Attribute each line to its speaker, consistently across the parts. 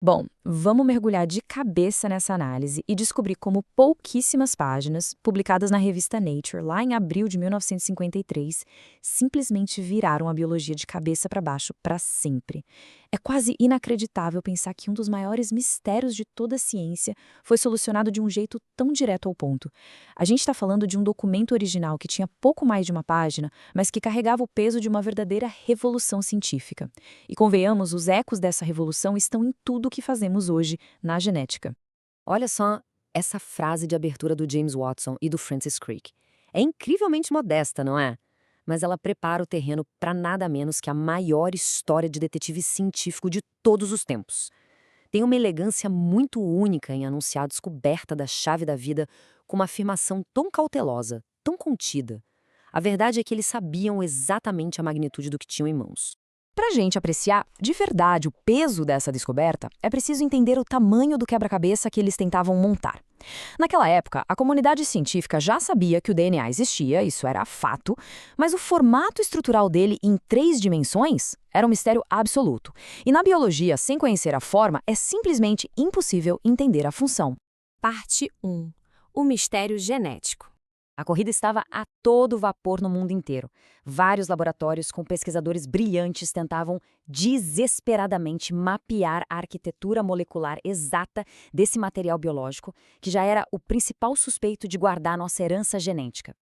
Speaker 1: Bom, vamos mergulhar de cabeça nessa análise e descobrir como pouquíssimas páginas, publicadas na revista Nature lá em abril de 1953, simplesmente viraram a biologia de cabeça para baixo para sempre. É quase inacreditável pensar que um dos maiores mistérios de toda a ciência foi solucionado de um jeito tão direto ao ponto. A gente está falando de um documento original que tinha pouco mais de uma página, mas que carregava o peso de uma verdadeira revolução científica. E convenhamos, os ecos dessa revolução estão em tudo o que fazemos hoje na genética.
Speaker 2: Olha só essa frase de abertura do James Watson e do Francis Crick. É incrivelmente modesta, não é? Mas ela prepara o terreno para nada menos que a maior história de detetive científico de todos os tempos. Tem uma elegância muito única em anunciar a descoberta da chave da vida com uma afirmação tão cautelosa, tão contida. A verdade é que eles sabiam exatamente a magnitude do que tinham em mãos.
Speaker 1: Para a gente apreciar de verdade o peso dessa descoberta, é preciso entender o tamanho do quebra-cabeça que eles tentavam montar. Naquela época, a comunidade científica já sabia que o DNA existia, isso era fato, mas o formato estrutural dele em 3 dimensões era um mistério absoluto. E na biologia, sem conhecer a forma, é simplesmente impossível entender a função.
Speaker 3: Parte 1. O mistério genético.
Speaker 2: A corrida estava a todo vapor no mundo inteiro. Vários laboratórios com pesquisadores brilhantes tentavam desesperadamente mapear a arquitetura molecular exata desse material biológico, que já era o principal suspeito de guardar nossa herança genética.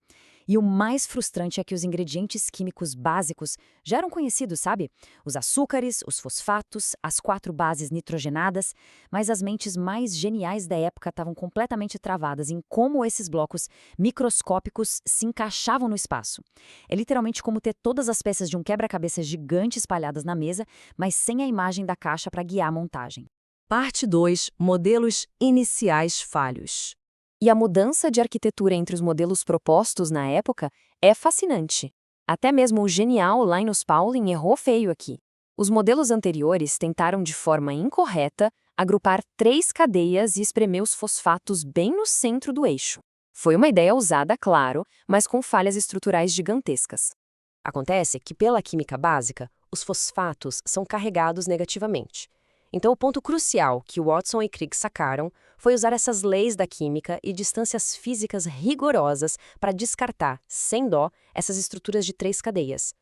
Speaker 2: E o mais frustrante é que os ingredientes químicos básicos já eram conhecidos, sabe? Os açúcares, os fosfatos, as 4 bases nitrogenadas, mas as mentes mais geniais da época estavam completamente travadas em como esses blocos microscópicos se encaixavam no espaço. É literalmente como ter todas as peças de um quebra-cabeça gigante espalhadas na mesa, mas sem a imagem da caixa para guiar a montagem.
Speaker 3: Parte 2. Modelos iniciais falhos.
Speaker 2: E a mudança de arquitetura entre os modelos propostos na época é fascinante. Até mesmo o genial Linus Pauling errou feio aqui. Os modelos anteriores tentaram de forma incorreta agrupar 3 cadeias e espremer os fosfatos bem no centro do eixo. Foi uma ideia ousada, claro, mas com falhas estruturais gigantescas. Acontece que, pela química básica, os fosfatos são carregados negativamente. Então, o ponto crucial que Watson e Crick sacaram foi usar essas leis da química e distâncias físicas rigorosas para descartar, sem dó, essas estruturas de 3 cadeias.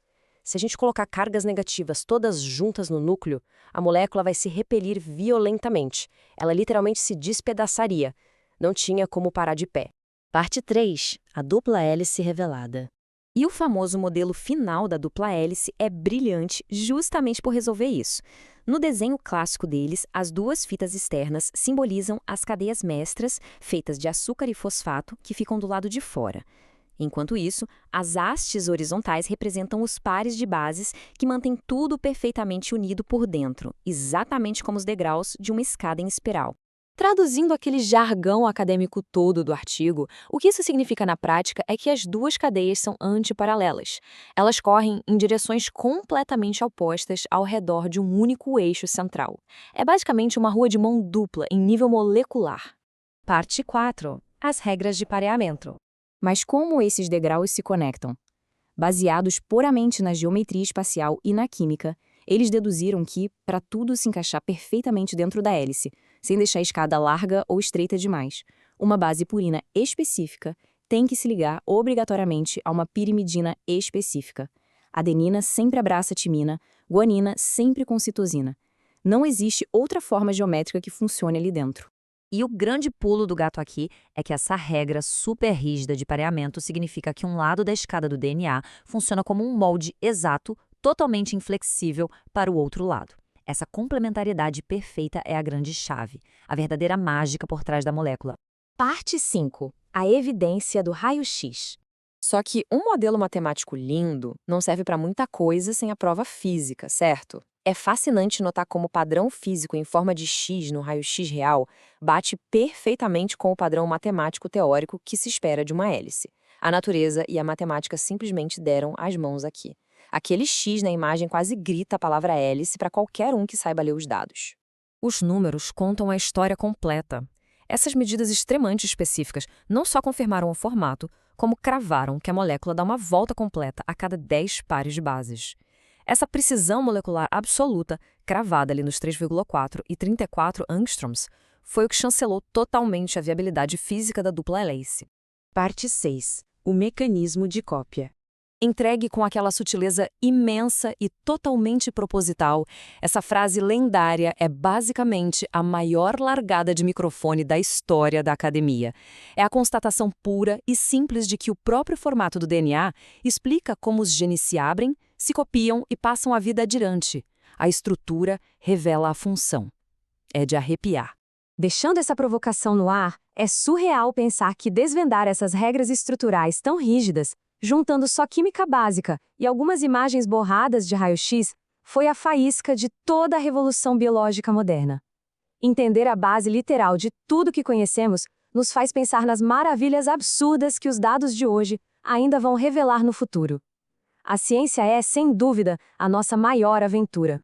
Speaker 2: Se a gente colocar cargas negativas todas juntas no núcleo, a molécula vai se repelir violentamente. Ela literalmente se despedaçaria. Não tinha como parar de pé. Parte 3. A dupla hélice revelada. E o famoso modelo final da dupla hélice é brilhante justamente por resolver isso. No desenho clássico deles, as 2 fitas externas simbolizam as cadeias mestras, feitas de açúcar e fosfato, que ficam do lado de fora. Enquanto isso, as hastes horizontais representam os pares de bases que mantêm tudo perfeitamente unido por dentro, exatamente como os degraus de uma escada em espiral. Traduzindo aquele jargão acadêmico todo do artigo, o que isso significa na prática é que as 2 cadeias são antiparalelas. Elas correm em direções completamente opostas ao redor de um único eixo central. É basicamente uma rua de mão dupla em nível molecular.
Speaker 3: Parte 4. As regras de pareamento.
Speaker 1: Mas como esses degraus se conectam? Baseados puramente na geometria espacial e na química, eles deduziram que, para tudo se encaixar perfeitamente dentro da hélice, sem deixar a escada larga ou estreita demais, uma base purina específica tem que se ligar obrigatoriamente a uma pirimidina específica. Adenina sempre abraça timina, guanina sempre com citosina. Não existe outra forma geométrica que funcione ali dentro.
Speaker 2: E o grande pulo do gato aqui é que essa regra super rígida de pareamento significa que um lado da escada do DNA funciona como um molde exato, totalmente inflexível para o outro lado. Essa complementariedade perfeita é a grande chave, a verdadeira mágica por trás da molécula.
Speaker 1: Parte 5. A evidência do raio-x. Só que um modelo matemático lindo não serve para muita coisa sem a prova física, certo? É fascinante notar como o padrão físico em forma de X no raio-x real bate perfeitamente com o padrão matemático teórico que se espera de uma hélice. A natureza e a matemática simplesmente deram as mãos aqui. Aquele X na imagem quase grita a palavra hélice para qualquer um que saiba ler os dados.
Speaker 2: Os números contam a história completa. Essas medidas extremamente específicas não só confirmaram o formato, como cravaram que a molécula dá uma volta completa a cada 10 pares de bases. Essa precisão molecular absoluta cravada ali nos 3,4 e 34 angstroms, foi o que chancelou totalmente a viabilidade física da dupla hélice.
Speaker 1: Parte 6. O mecanismo de cópia.
Speaker 2: Entregue com aquela sutileza imensa e totalmente proposital, essa frase lendária é basicamente a maior largada de microfone da história da academia. É a constatação pura e simples de que o próprio formato do DNA explica como os genes se abrem, se copiam e passam a vida adiante. A estrutura revela a função. É de arrepiar.
Speaker 1: Deixando essa provocação no ar, é surreal pensar que desvendar essas regras estruturais tão rígidas, juntando só química básica e algumas imagens borradas de raio-x, foi a faísca de toda a revolução biológica moderna. Entender a base literal de tudo que conhecemos nos faz pensar nas maravilhas absurdas que os dados de hoje ainda vão revelar no futuro. A ciência é, sem dúvida, a nossa maior aventura.